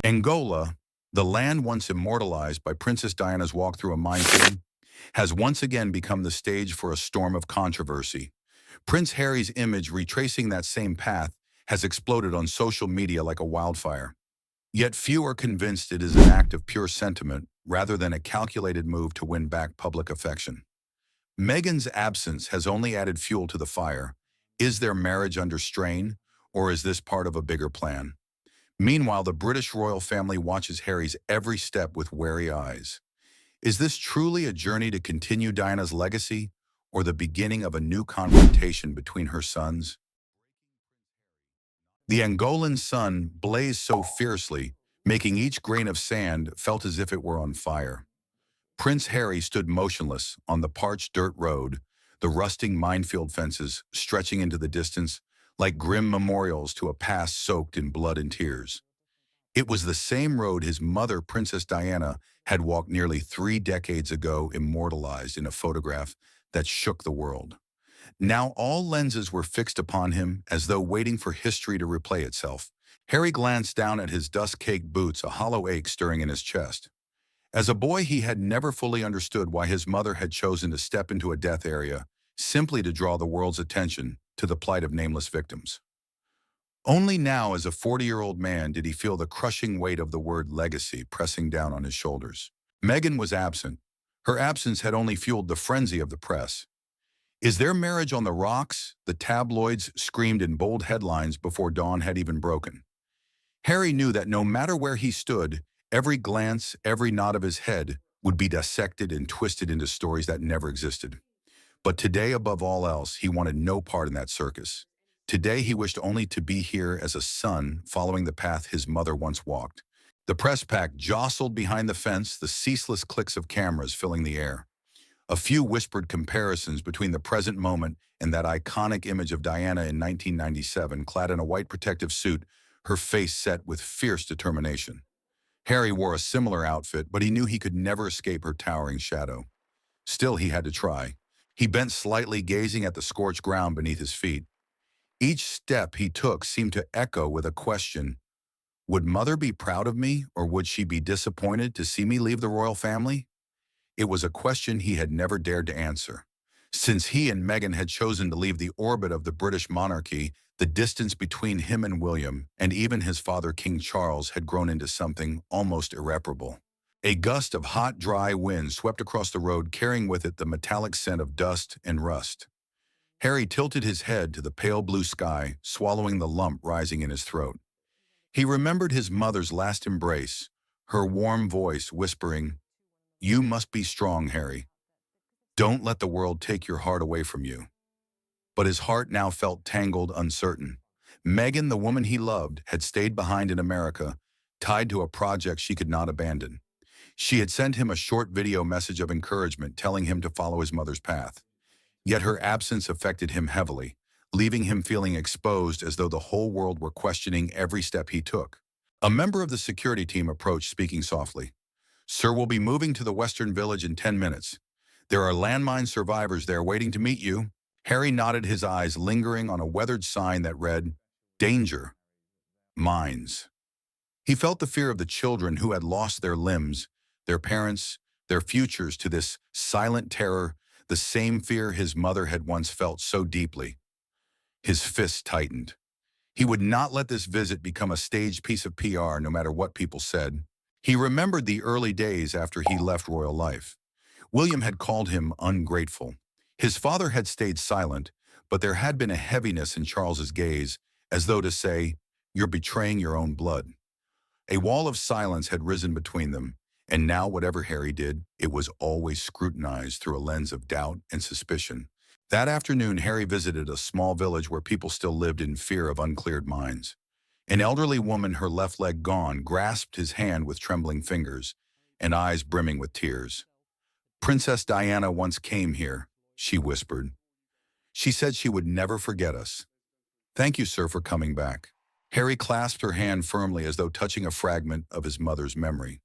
Angola, the land once immortalized by Princess Diana's walk through a minefield, has once again become the stage for a storm of controversy. Prince Harry's image retracing that same path has exploded on social media like a wildfire. Yet few are convinced it is an act of pure sentiment rather than a calculated move to win back public affection. Meghan's absence has only added fuel to the fire. Is their marriage under strain, or is this part of a bigger plan? Meanwhile, the British royal family watches Harry's every step with wary eyes. Is this truly a journey to continue Diana's legacy, or the beginning of a new confrontation between her sons? The Angolan sun blazed so fiercely, making each grain of sand felt as if it were on fire. Prince Harry stood motionless on the parched dirt road, the rusting minefield fences stretching into the distance like grim memorials to a past soaked in blood and tears. It was the same road his mother, Princess Diana, had walked nearly 3 decades ago, immortalized in a photograph that shook the world. Now all lenses were fixed upon him as though waiting for history to replay itself. Harry glanced down at his dust-caked boots, a hollow ache stirring in his chest. As a boy, he had never fully understood why his mother had chosen to step into a death area simply to draw the world's attention to the plight of nameless victims. Only now, as a 40-year-old man, did he feel the crushing weight of the word legacy pressing down on his shoulders. Meghan was absent. Her absence had only fueled the frenzy of the press. Is their marriage on the rocks? The tabloids screamed in bold headlines before dawn had even broken. Harry knew that no matter where he stood, every glance, every nod of his head would be dissected and twisted into stories that never existed. But today, above all else, he wanted no part in that circus. Today, he wished only to be here as a son following the path his mother once walked. The press pack jostled behind the fence, the ceaseless clicks of cameras filling the air. A few whispered comparisons between the present moment and that iconic image of Diana in 1997, clad in a white protective suit, her face set with fierce determination. Harry wore a similar outfit, but he knew he could never escape her towering shadow. Still, he had to try. He bent slightly, gazing at the scorched ground beneath his feet. Each step he took seemed to echo with a question. Would Mother be proud of me, or would she be disappointed to see me leave the royal family? It was a question he had never dared to answer. Since he and Meghan had chosen to leave the orbit of the British monarchy, the distance between him and William, and even his father King Charles, had grown into something almost irreparable. A gust of hot, dry wind swept across the road, carrying with it the metallic scent of dust and rust. Harry tilted his head to the pale blue sky, swallowing the lump rising in his throat. He remembered his mother's last embrace, her warm voice whispering, "You must be strong, Harry. Don't let the world take your heart away from you." But his heart now felt tangled, uncertain. Meghan, the woman he loved, had stayed behind in America, tied to a project she could not abandon. She had sent him a short video message of encouragement, telling him to follow his mother's path. Yet her absence affected him heavily, leaving him feeling exposed, as though the whole world were questioning every step he took. A member of the security team approached, speaking softly. "Sir, we'll be moving to the Western Village in 10 minutes. There are landmine survivors there waiting to meet you." Harry nodded, his eyes lingering on a weathered sign that read, "Danger. Mines." He felt the fear of the children who had lost their limbs, their parents, their futures to this silent terror, the same fear his mother had once felt so deeply. His fists tightened. He would not let this visit become a staged piece of PR, no matter what people said. He remembered the early days after he left royal life. William had called him ungrateful. His father had stayed silent, but there had been a heaviness in Charles's gaze, as though to say, "You're betraying your own blood." A wall of silence had risen between them, and now whatever Harry did, it was always scrutinized through a lens of doubt and suspicion. That afternoon, Harry visited a small village where people still lived in fear of uncleared mines. An elderly woman, her left leg gone, grasped his hand with trembling fingers and eyes brimming with tears. "Princess Diana once came here," she whispered. "She said she would never forget us." "Thank you, sir, for coming back." Harry clasped her hand firmly, as though touching a fragment of his mother's memory.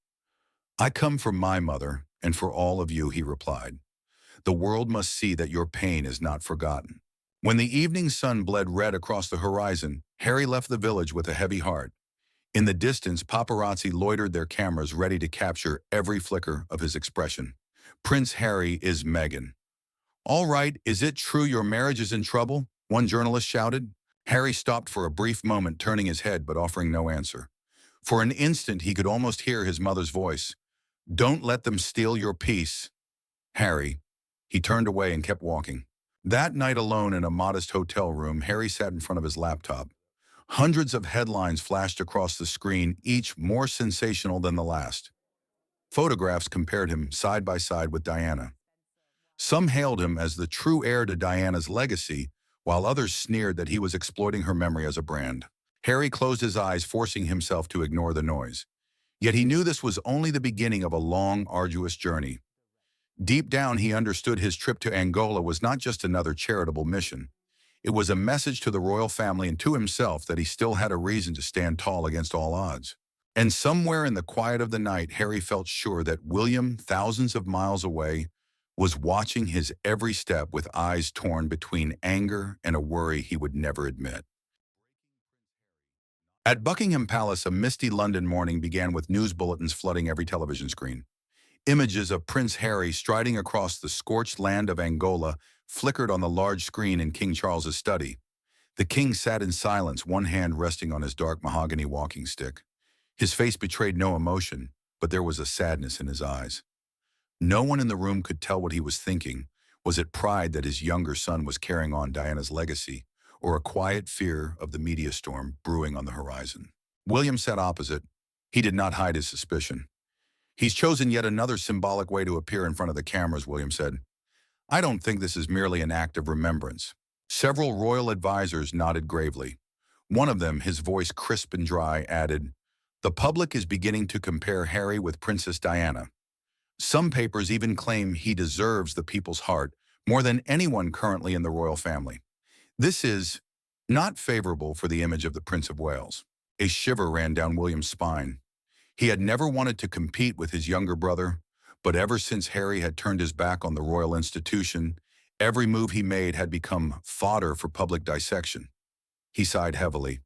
"I come for my mother, and for all of you," he replied. "The world must see that your pain is not forgotten." When the evening sun bled red across the horizon, Harry left the village with a heavy heart. In the distance, paparazzi loitered their cameras ready to capture every flicker of his expression. Prince Harry is Meghan. All right, is it true your marriage is in trouble? One journalist shouted. Harry stopped for a brief moment, turning his head but offering no answer. For an instant, he could almost hear his mother's voice. Don't let them steal your peace, Harry. He turned away and kept walking. That night alone in a modest hotel room, Harry sat in front of his laptop. Hundreds of headlines flashed across the screen, each more sensational than the last. Photographs compared him side by side with Diana. Some hailed him as the true heir to Diana's legacy, while others sneered that he was exploiting her memory as a brand. Harry closed his eyes, forcing himself to ignore the noise. Yet he knew this was only the beginning of a long, arduous journey. Deep down, he understood his trip to Angola was not just another charitable mission. It was a message to the royal family and to himself that he still had a reason to stand tall against all odds. And somewhere in the quiet of the night, Harry felt sure that William, thousands of miles away, was watching his every step with eyes torn between anger and a worry he would never admit. At Buckingham Palace, a misty London morning began with news bulletins flooding every television screen. Images of Prince Harry striding across the scorched land of Angola flickered on the large screen in King Charles's study. The king sat in silence, one hand resting on his dark mahogany walking stick. His face betrayed no emotion, but there was a sadness in his eyes. No one in the room could tell what he was thinking. Was it pride that his younger son was carrying on Diana's legacy, or a quiet fear of the media storm brewing on the horizon? William sat opposite. He did not hide his suspicion. He's chosen yet another symbolic way to appear in front of the cameras, William said. I don't think this is merely an act of remembrance. Several royal advisors nodded gravely. One of them, his voice crisp and dry, added, the public is beginning to compare Harry with Princess Diana. Some papers even claim he deserves the people's heart more than anyone currently in the royal family. This is not favorable for the image of the Prince of Wales. A shiver ran down William's spine. He had never wanted to compete with his younger brother, but ever since Harry had turned his back on the royal institution, every move he made had become fodder for public dissection. He sighed heavily.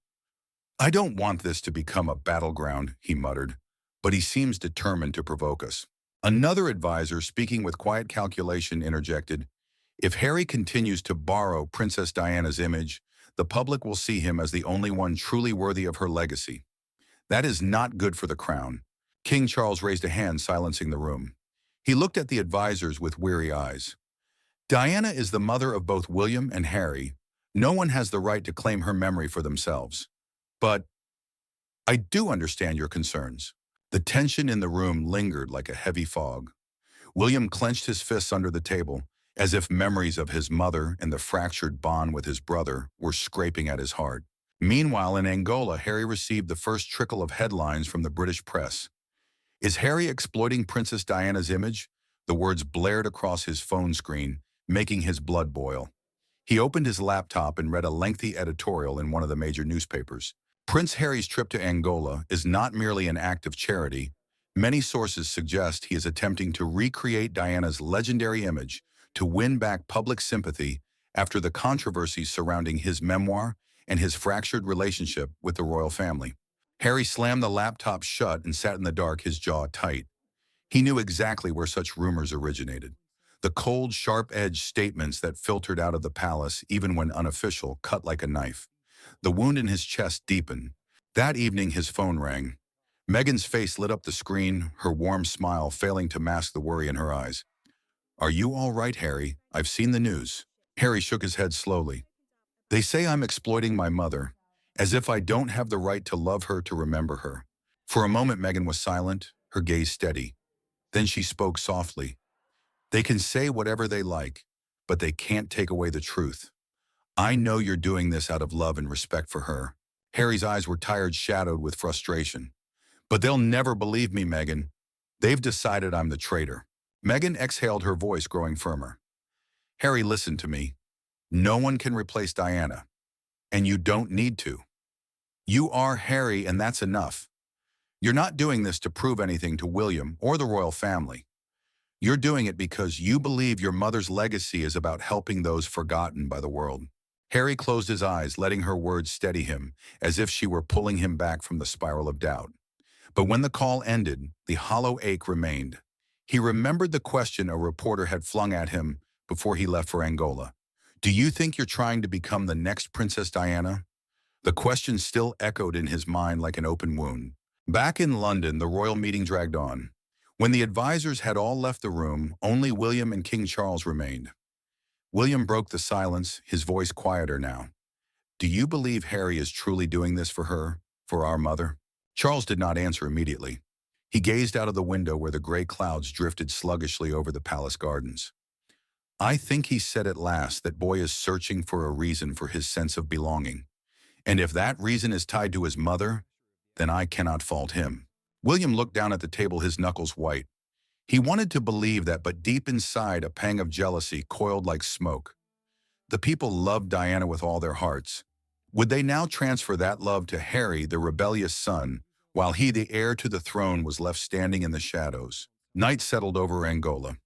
I don't want this to become a battleground, he muttered, but he seems determined to provoke us. Another advisor, speaking with quiet calculation, interjected, if Harry continues to borrow Princess Diana's image, the public will see him as the only one truly worthy of her legacy. That is not good for the crown. King Charles raised a hand, silencing the room. He looked at the advisors with weary eyes. Diana is the mother of both William and Harry. No one has the right to claim her memory for themselves. But I do understand your concerns. The tension in the room lingered like a heavy fog. William clenched his fists under the table, as if memories of his mother and the fractured bond with his brother were scraping at his heart. Meanwhile, in Angola, Harry received the first trickle of headlines from the British press. Is Harry exploiting Princess Diana's image? The words blared across his phone screen, making his blood boil. He opened his laptop and read a lengthy editorial in one of the major newspapers. Prince Harry's trip to Angola is not merely an act of charity. Many sources suggest he is attempting to recreate Diana's legendary image to win back public sympathy after the controversies surrounding his memoir and his fractured relationship with the royal family. Harry slammed the laptop shut and sat in the dark, his jaw tight. He knew exactly where such rumors originated. The cold, sharp-edged statements that filtered out of the palace, even when unofficial, cut like a knife. The wound in his chest deepened. That evening, his phone rang. Meghan's face lit up the screen, her warm smile failing to mask the worry in her eyes. Are you all right, Harry? I've seen the news. Harry shook his head slowly. They say I'm exploiting my mother, as if I don't have the right to love her, to remember her. For a moment, Meghan was silent, her gaze steady. Then she spoke softly. They can say whatever they like, but they can't take away the truth. I know you're doing this out of love and respect for her. Harry's eyes were tired, shadowed with frustration. But they'll never believe me, Meghan. They've decided I'm the traitor. Meghan exhaled, her voice growing firmer. Harry, listen to me. No one can replace Diana. And you don't need to. You are Harry, and that's enough. You're not doing this to prove anything to William or the royal family. You're doing it because you believe your mother's legacy is about helping those forgotten by the world. Harry closed his eyes, letting her words steady him, as if she were pulling him back from the spiral of doubt. But when the call ended, the hollow ache remained. He remembered the question a reporter had flung at him before he left for Angola. Do you think you're trying to become the next Princess Diana? The question still echoed in his mind like an open wound. Back in London, the royal meeting dragged on. When the advisors had all left the room, only William and King Charles remained. William broke the silence, his voice quieter now. Do you believe Harry is truly doing this for her, for our mother? Charles did not answer immediately. He gazed out of the window where the gray clouds drifted sluggishly over the palace gardens. I think he said at last that boy is searching for a reason for his sense of belonging. And if that reason is tied to his mother, then I cannot fault him. William looked down at the table, his knuckles white. He wanted to believe that, but deep inside a pang of jealousy coiled like smoke. The people loved Diana with all their hearts. Would they now transfer that love to Harry, the rebellious son, while he, the heir to the throne, was left standing in the shadows? Night settled over Angola.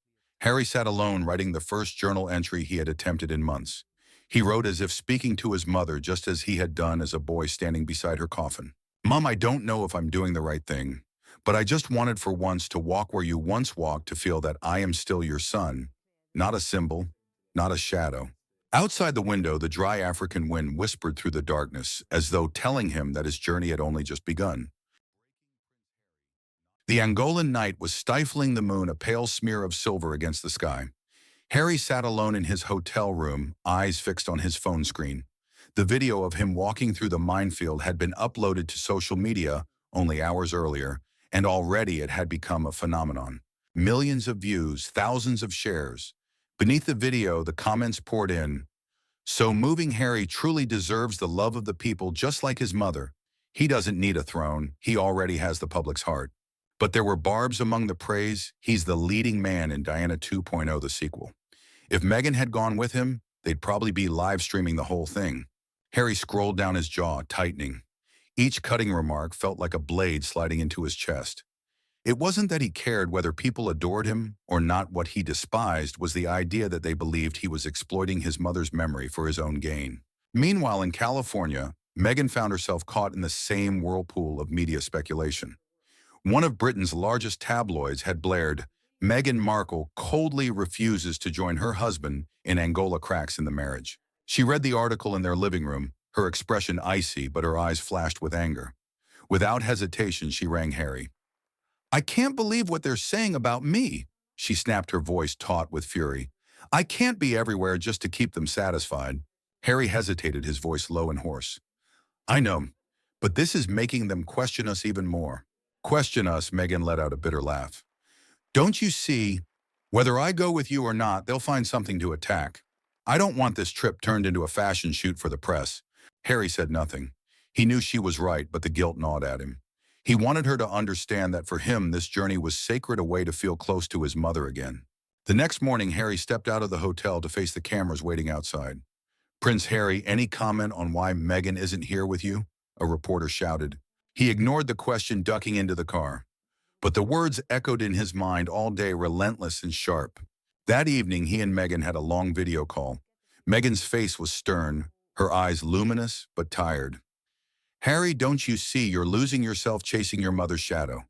Harry sat alone, writing the first journal entry he had attempted in months. He wrote as if speaking to his mother, just as he had done as a boy standing beside her coffin. Mom, I don't know if I'm doing the right thing, but I just wanted for once to walk where you once walked, to feel that I am still your son, not a symbol, not a shadow. Outside the window, the dry African wind whispered through the darkness, as though telling him that his journey had only just begun. The Angolan night was stifling, the moon a pale smear of silver against the sky. Harry sat alone in his hotel room, eyes fixed on his phone screen. The video of him walking through the minefield had been uploaded to social media only hours earlier, and already it had become a phenomenon. Millions of views, thousands of shares. Beneath the video, the comments poured in. So moving, Harry truly deserves the love of the people, just like his mother. He doesn't need a throne, he already has the public's heart. But there were barbs among the praise. He's the leading man in Diana 2.0, the sequel. If Meghan had gone with him, they'd probably be live streaming the whole thing. Harry scrolled down, his jaw tightening. Each cutting remark felt like a blade sliding into his chest. It wasn't that he cared whether people adored him or not. What he despised was the idea that they believed he was exploiting his mother's memory for his own gain. Meanwhile, in California, Meghan found herself caught in the same whirlpool of media speculation. One of Britain's largest tabloids had blared, Meghan Markle coldly refuses to join her husband in Angola, cracks in the marriage. She read the article in their living room, her expression icy, but her eyes flashed with anger. Without hesitation, she rang Harry. I can't believe what they're saying about me, she snapped, her voice taut with fury. I can't be everywhere just to keep them satisfied. Harry hesitated, his voice low and hoarse. I know, but this is making them question us even more. Question us, Meghan let out a bitter laugh. Don't you see? Whether I go with you or not, they'll find something to attack. I don't want this trip turned into a fashion shoot for the press. Harry said nothing. He knew she was right, but the guilt gnawed at him. He wanted her to understand that for him, this journey was sacred, a way to feel close to his mother again. The next morning, Harry stepped out of the hotel to face the cameras waiting outside. Prince Harry, any comment on why Meghan isn't here with you? A reporter shouted. He ignored the question, ducking into the car. But the words echoed in his mind all day, relentless and sharp. That evening, he and Meghan had a long video call. Meghan's face was stern, her eyes luminous but tired. Harry, don't you see you're losing yourself chasing your mother's shadow?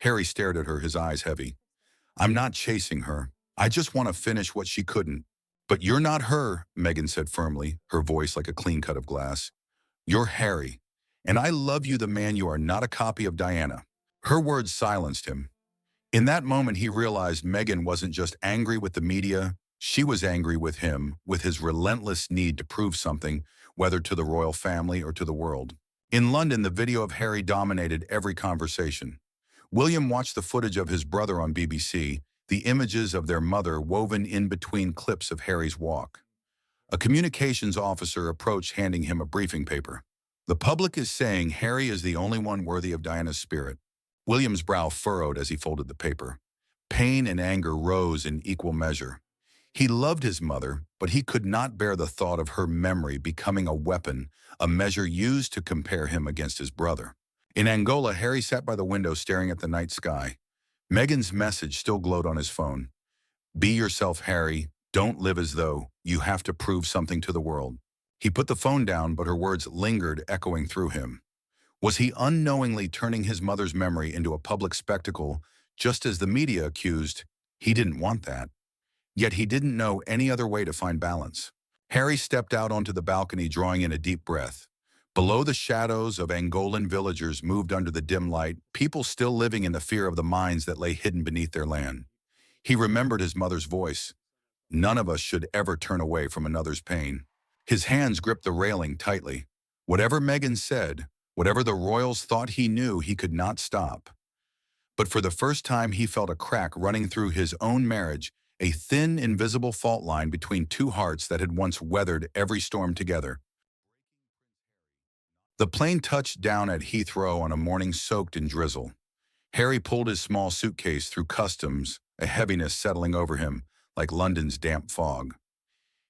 Harry stared at her, his eyes heavy. I'm not chasing her. I just want to finish what she couldn't. But you're not her, Meghan said firmly, her voice like a clean cut of glass. You're Harry, and I love you, the man. You are not a copy of Diana. Her words silenced him. In that moment, he realized Meghan wasn't just angry with the media. She was angry with him, with his relentless need to prove something, whether to the royal family or to the world. In London, the video of Harry dominated every conversation. William watched the footage of his brother on BBC, the images of their mother woven in between clips of Harry's walk. A communications officer approached, handing him a briefing paper. The public is saying Harry is the only one worthy of Diana's spirit. William's brow furrowed as he folded the paper. Pain and anger rose in equal measure. He loved his mother, but he could not bear the thought of her memory becoming a weapon, a measure used to compare him against his brother. In Angola, Harry sat by the window staring at the night sky. Meghan's message still glowed on his phone. Be yourself, Harry. Don't live as though you have to prove something to the world. He put the phone down, but her words lingered, echoing through him. Was he unknowingly turning his mother's memory into a public spectacle, just as the media accused? He didn't want that. Yet he didn't know any other way to find balance. Harry stepped out onto the balcony, drawing in a deep breath. Below, the shadows of Angolan villagers moved under the dim light, people still living in the fear of the mines that lay hidden beneath their land. He remembered his mother's voice. None of us should ever turn away from another's pain. His hands gripped the railing tightly. Whatever Megan said, whatever the royals thought he knew, he could not stop. But for the first time, he felt a crack running through his own marriage, a thin, invisible fault line between two hearts that had once weathered every storm together. The plane touched down at Heathrow on a morning soaked in drizzle. Harry pulled his small suitcase through customs, a heaviness settling over him, like London's damp fog.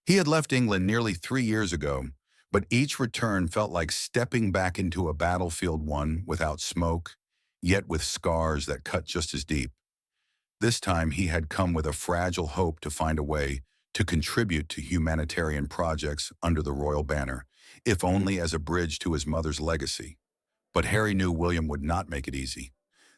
He had left England nearly 3 years ago, but each return felt like stepping back into a battlefield, one without smoke, yet with scars that cut just as deep. This time he had come with a fragile hope to find a way to contribute to humanitarian projects under the royal banner, if only as a bridge to his mother's legacy. But Harry knew William would not make it easy.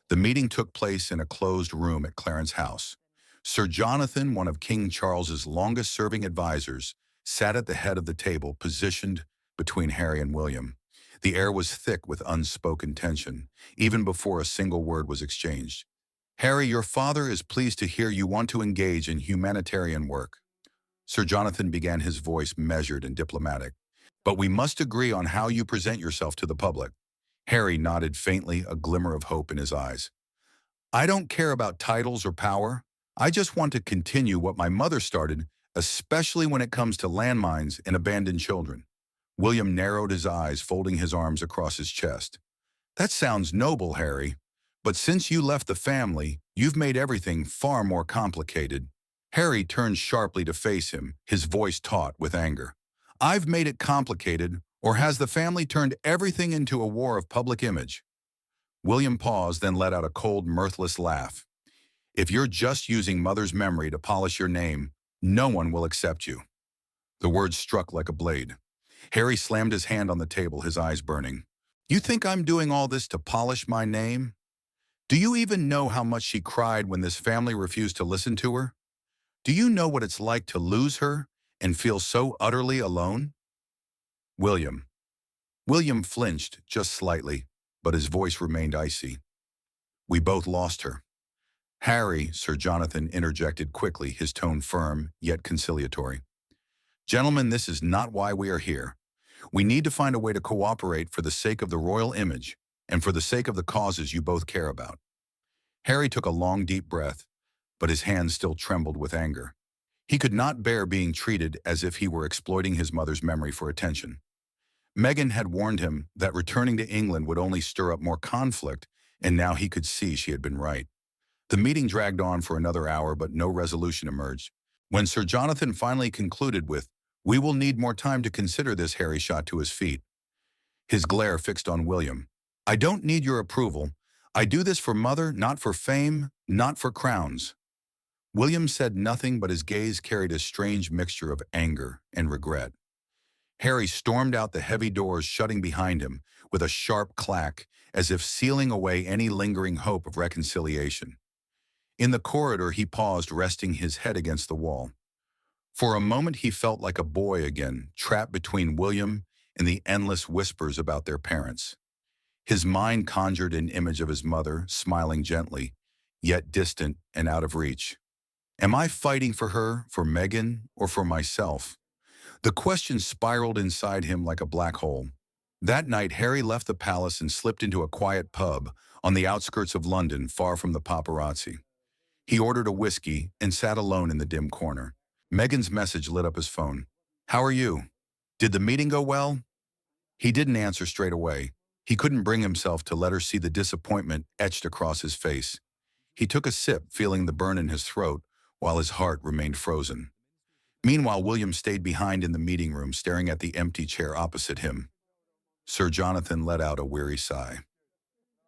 The meeting took place in a closed room at Clarence House. Sir Jonathan, one of King Charles's longest-serving advisors, sat at the head of the table, positioned between Harry and William. The air was thick with unspoken tension, even before a single word was exchanged. "Harry, your father is pleased to hear you want to engage in humanitarian work." Sir Jonathan began, his voice measured and diplomatic. "But we must agree on how you present yourself to the public." Harry nodded faintly, a glimmer of hope in his eyes. "I don't care about titles or power. I just want to continue what my mother started, especially when it comes to landmines and abandoned children." William narrowed his eyes, folding his arms across his chest. "That sounds noble, Harry. But since you left the family, you've made everything far more complicated." Harry turned sharply to face him, his voice taut with anger. "I've made it complicated, or has the family turned everything into a war of public image?" William paused, then let out a cold, mirthless laugh. "If you're just using mother's memory to polish your name, no one will accept you." The words struck like a blade. Harry slammed his hand on the table, his eyes burning. "You think I'm doing all this to polish my name? Do you even know how much she cried when this family refused to listen to her? Do you know what it's like to lose her and feel so utterly alone?" William. William flinched just slightly, but his voice remained icy. "We both lost her." "Harry," Sir Jonathan interjected quickly, his tone firm yet conciliatory. "Gentlemen, this is not why we are here. We need to find a way to cooperate for the sake of the royal image and for the sake of the causes you both care about." Harry took a long, deep breath, but his hands still trembled with anger. He could not bear being treated as if he were exploiting his mother's memory for attention. Meghan had warned him that returning to England would only stir up more conflict, and now he could see she had been right. The meeting dragged on for another hour, but no resolution emerged. When Sir Jonathan finally concluded with, "We will need more time to consider this," Harry shot to his feet, his glare fixed on William. "I don't need your approval. I do this for mother, not for fame, not for crowns." William said nothing, but his gaze carried a strange mixture of anger and regret. Harry stormed out, the heavy doors shutting behind him with a sharp clack, as if sealing away any lingering hope of reconciliation. In the corridor, he paused, resting his head against the wall. For a moment, he felt like a boy again, trapped between William and the endless whispers about their parents. His mind conjured an image of his mother, smiling gently, yet distant and out of reach. Am I fighting for her, for Meghan, or for myself? The question spiraled inside him like a black hole. That night, Harry left the palace and slipped into a quiet pub on the outskirts of London, far from the paparazzi. He ordered a whiskey and sat alone in the dim corner. Meghan's message lit up his phone. "How are you? Did the meeting go well?" He didn't answer straight away. He couldn't bring himself to let her see the disappointment etched across his face. He took a sip, feeling the burn in his throat, while his heart remained frozen. Meanwhile, William stayed behind in the meeting room, staring at the empty chair opposite him. Sir Jonathan let out a weary sigh.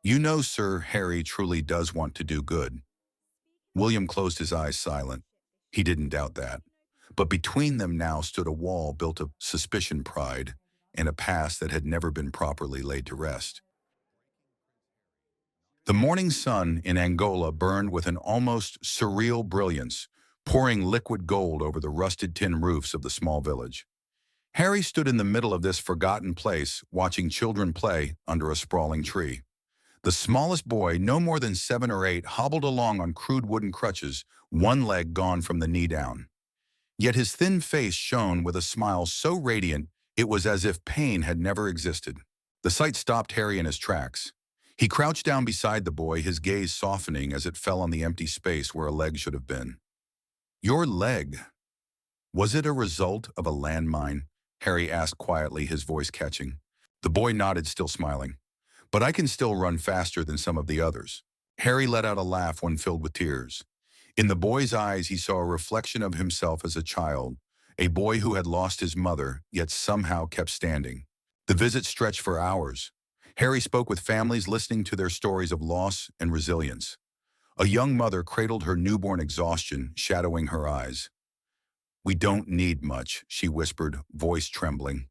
"You know, Sir, Harry truly does want to do good." William closed his eyes, silent. He didn't doubt that. But between them now stood a wall built of suspicion, pride, and a past that had never been properly laid to rest. The morning sun in Angola burned with an almost surreal brilliance, pouring liquid gold over the rusted tin roofs of the small village. Harry stood in the middle of this forgotten place, watching children play under a sprawling tree. The smallest boy, no more than 7 or 8, hobbled along on crude wooden crutches, one leg gone from the knee down. Yet his thin face shone with a smile so radiant it was as if pain had never existed. The sight stopped Harry in his tracks. He crouched down beside the boy, his gaze softening as it fell on the empty space where a leg should have been. "Your leg, was it a result of a landmine?" Harry asked quietly, his voice catching. The boy nodded, still smiling. "But I can still run faster than some of the others." Harry let out a laugh, one filled with tears. In the boy's eyes, he saw a reflection of himself as a child, a boy who had lost his mother, yet somehow kept standing. The visit stretched for hours. Harry spoke with families, listening to their stories of loss and resilience. A young mother cradled her newborn, exhaustion shadowing her eyes. "We don't need much," she whispered, voice trembling.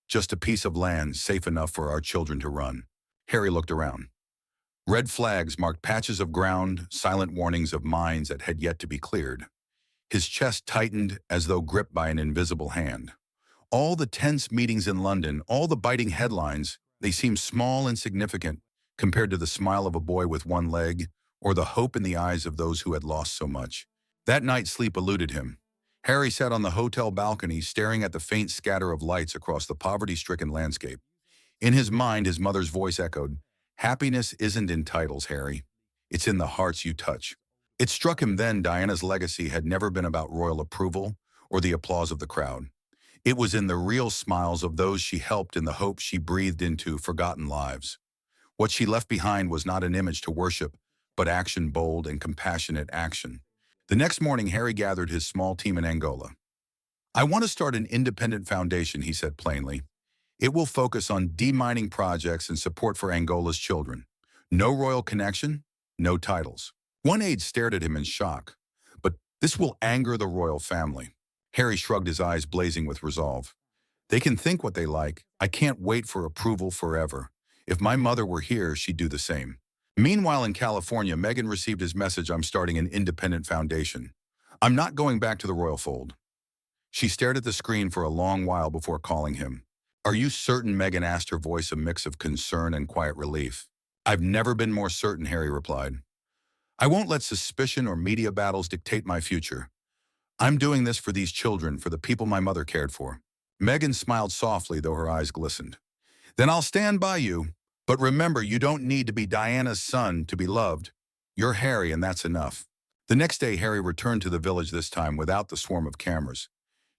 "Just a piece of land safe enough for our children to run." Harry looked around. Red flags marked patches of ground, silent warnings of mines that had yet to be cleared. His chest tightened as though gripped by an invisible hand. All the tense meetings in London, all the biting headlines, they seemed small and significant compared to the smile of a boy with one leg or the hope in the eyes of those who had lost so much. That night, sleep eluded him. Harry sat on the hotel balcony, staring at the faint scatter of lights across the poverty-stricken landscape. In his mind, his mother's voice echoed, "Happiness isn't in titles, Harry. It's in the hearts you touch." It struck him then Diana's legacy had never been about royal approval or the applause of the crowd. It was in the real smiles of those she helped, in the hope she breathed into forgotten lives. What she left behind was not an image to worship, but action, bold and compassionate action. The next morning, Harry gathered his small team in Angola. "I want to start an independent foundation," he said plainly. "It will focus on demining projects and support for Angola's children. No royal connection, no titles." One aide stared at him in shock. "But this will anger the royal family." Harry shrugged, his eyes blazing with resolve. "They can think what they like. I can't wait for approval forever. If my mother were here, she'd do the same." Meanwhile, in California, Meghan received his message, "I'm starting an independent foundation. I'm not going back to the royal fold." She stared at the screen for a long while before calling him. "Are you certain?" Meghan asked, her voice a mix of concern and quiet relief. "I've never been more certain," Harry replied. "I won't let suspicion or media battles dictate my future. I'm doing this for these children, for the people my mother cared for." Meghan smiled softly, though her eyes glistened. "Then I'll stand by you. But remember, you don't need to be Diana's son to be loved. You're Harry, and that's enough." The next day, Harry returned to the village, this time without the swarm of cameras.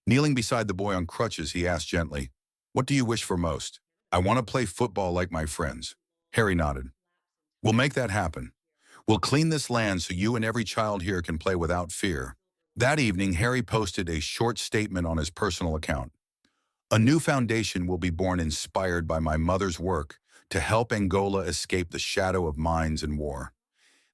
Kneeling beside the boy on crutches, he asked gently, "What do you wish for most?" "I want to play football like my friends." Harry nodded. "We'll make that happen. We'll clean this land so you and every child here can play without fear." That evening, Harry posted a short statement on his personal account. "A new foundation will be born, inspired by my mother's work to help Angola escape the shadow of mines and war.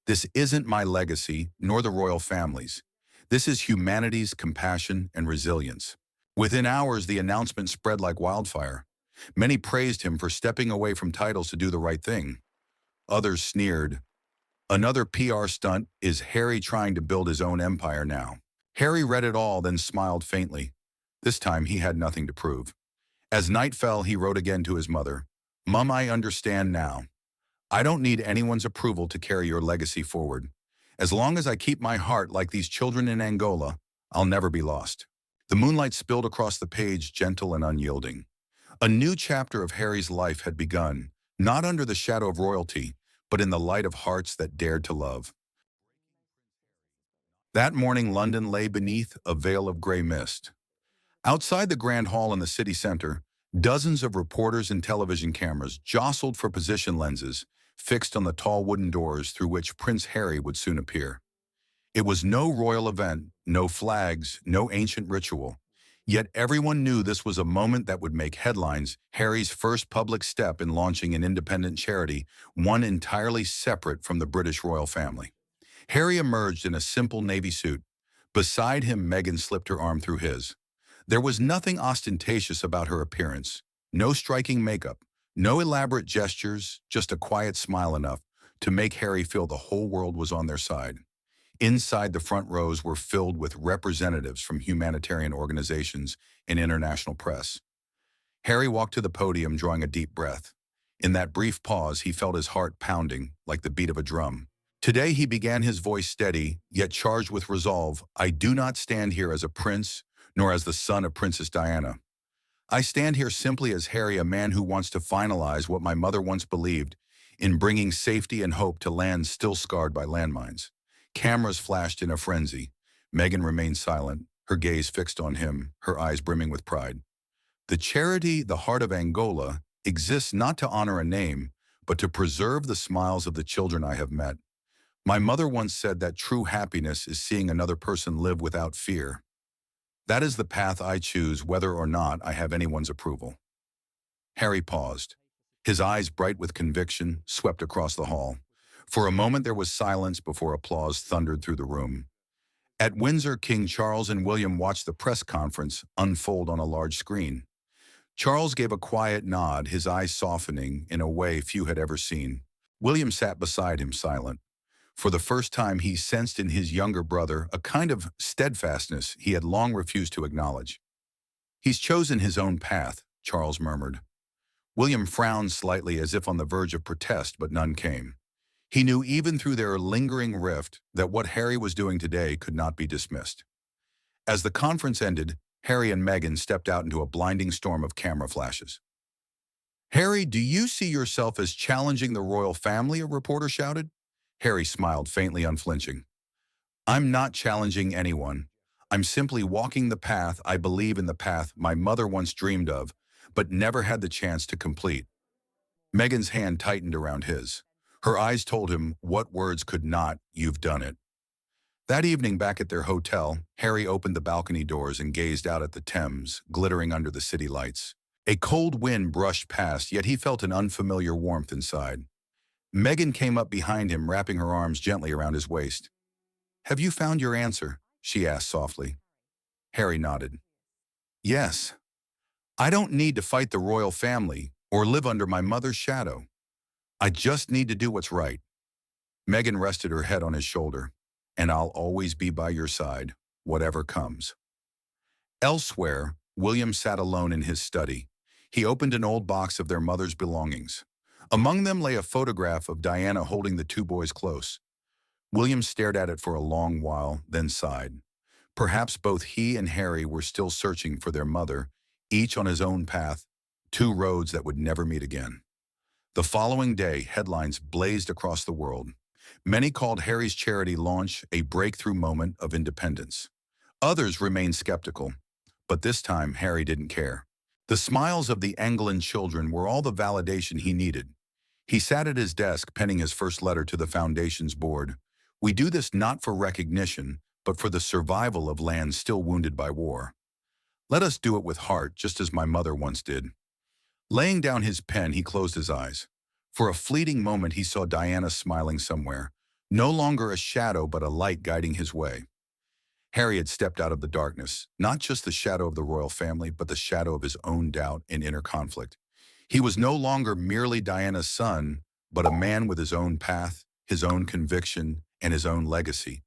This isn't my legacy, nor the royal family's. This is humanity's compassion and resilience." Within hours, the announcement spread like wildfire. Many praised him for stepping away from titles to do the right thing. Others sneered. Another PR stunt. Is Harry trying to build his own empire now? Harry read it all, then smiled faintly. This time he had nothing to prove. As night fell, he wrote again to his mother. "Mum, I understand now. I don't need anyone's approval to carry your legacy forward. As long as I keep my heart like these children in Angola, I'll never be lost." The moonlight spilled across the page, gentle and unyielding. A new chapter of Harry's life had begun, not under the shadow of royalty, but in the light of hearts that dared to love. That morning, London lay beneath a veil of gray mist. Outside the Grand Hall in the city center, dozens of reporters and television cameras jostled for position lenses fixed on the tall wooden doors through which Prince Harry would soon appear. It was no royal event, no flags, no ancient ritual. Yet everyone knew this was a moment that would make headlines, Harry's first public step in launching an independent charity, one entirely separate from the British royal family. Harry emerged in a simple navy suit, Beside him, Meghan slipped her arm through his. There was nothing ostentatious about her appearance. No striking makeup, no elaborate gestures, just a quiet smile enough to make Harry feel the whole world was on their side. Inside, the front rows were filled with representatives from humanitarian organizations and international press. Harry walked to the podium, drawing a deep breath. In that brief pause, he felt his heart pounding like the beat of a drum. Today, he began his voice steady, yet charged with resolve. I do not stand here as a prince, nor as the son of Princess Diana. I stand here simply as Harry, a man who wants to finalize what my mother once believed in bringing safety and hope to lands still scarred by landmines. Cameras flashed in a frenzy. Meghan remained silent, her gaze fixed on him, her eyes brimming with pride. The charity, the Heart of Angola, exists not to honor a name, but to preserve the smiles of the children I have met. My mother once said that true happiness is seeing another person live without fear. That is the path I choose, whether or not I have anyone's approval. Harry paused. His eyes, bright with conviction, swept across the hall. For a moment there was silence before applause thundered through the room. At Windsor, King Charles and William watched the press conference unfold on a large screen. Charles gave a quiet nod, his eyes softening in a way few had ever seen. William sat beside him, silent. For the first time, he sensed in his younger brother a kind of steadfastness he had long refused to acknowledge. He's chosen his own path, Charles murmured. William frowned slightly as if on the verge of protest, but none came. He knew even through their lingering rift that what Harry was doing today could not be dismissed. As the conference ended, Harry and Meghan stepped out into a blinding storm of camera flashes. Harry, do you see yourself as challenging the royal family? A reporter shouted. Harry smiled, faintly unflinching. I'm not challenging anyone. I'm simply walking the path I believe in, the path my mother once dreamed of, but never had the chance to complete. Meghan's hand tightened around his. Her eyes told him what words could not. You've done it. That evening, back at their hotel, Harry opened the balcony doors and gazed out at the Thames, glittering under the city lights. A cold wind brushed past, yet he felt an unfamiliar warmth inside. Meghan came up behind him, wrapping her arms gently around his waist. Have you found your answer? She asked softly. Harry nodded. Yes. I don't need to fight the royal family or live under my mother's shadow. I just need to do what's right. Meghan rested her head on his shoulder. And I'll always be by your side, whatever comes. Elsewhere, William sat alone in his study. He opened an old box of their mother's belongings. Among them lay a photograph of Diana holding the two boys close. William stared at it for a long while, then sighed. Perhaps both he and Harry were still searching for their mother, each on his own path, two roads that would never meet again. The following day, headlines blazed across the world. Many called Harry's charity launch a breakthrough moment of independence. Others remained skeptical, but this time Harry didn't care. The smiles of the Angolan children were all the validation he needed. He sat at his desk penning his first letter to the Foundation's board. We do this not for recognition, but for the survival of lands still wounded by war. Let us do it with heart, just as my mother once did. Laying down his pen, he closed his eyes. For a fleeting moment, he saw Diana smiling somewhere, no longer a shadow but a light guiding his way. Harry had stepped out of the darkness, not just the shadow of the royal family, but the shadow of his own doubt and inner conflict. He was no longer merely Diana's son, but a man with his own path, his own conviction, and his own legacy.